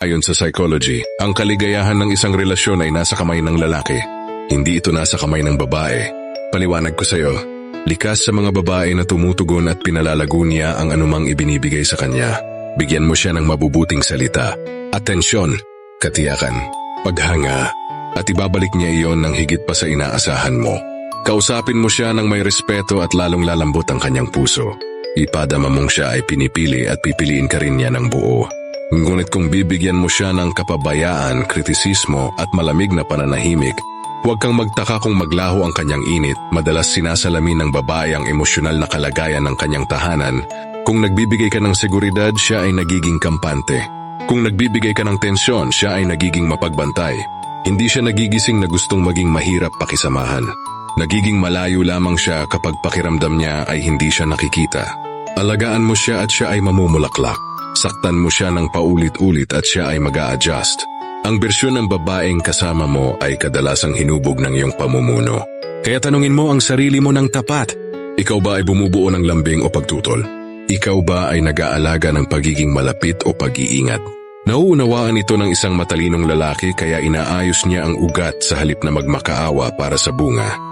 Ayon sa psychology, ang kaligayahan ng isang relasyon ay nasa kamay ng lalaki. Hindi ito nasa kamay ng babae. Paliwanag ko sa'yo, likas sa mga babae na tumutugon at pinalalago niya ang anumang ibinibigay sa kanya. Bigyan mo siya ng mabubuting salita, atensyon, katiyakan, paghanga, at ibabalik niya iyon ng higit pa sa inaasahan mo. Kausapin mo siya ng may respeto at lalong lalambot ang kanyang puso. Ipadama mong siya ay pinipili at pipiliin ka rin niya ng buo. Ngunit kung bibigyan mo siya ng kapabayaan, kritisismo at malamig na pananahimik, huwag kang magtaka kung maglaho ang kanyang init. Madalas sinasalamin ng babae ang emosyonal na kalagayan ng kanyang tahanan. Kung nagbibigay ka ng seguridad, siya ay nagiging kampante. Kung nagbibigay ka ng tensyon, siya ay nagiging mapagbantay. Hindi siya nagigising na gustong maging mahirap pakisamahan. Nagiging malayo lamang siya kapag pakiramdam niya ay hindi siya nakikita. Alagaan mo siya at siya ay mamumulaklak. Saktan mo siya ng paulit-ulit at siya ay mag-a-adjust. Ang bersyon ng babaeng kasama mo ay kadalasang hinubog ng iyong pamumuno. Kaya tanungin mo ang sarili mo ng tapat. Ikaw ba ay bumubuo ng lambing o pagtutol? Ikaw ba ay nag-aalaga ng pagiging malapit o pag-iingat? Nauunawaan ito ng isang matalinong lalaki kaya inaayos niya ang ugat sa halip na magmakaawa para sa bunga.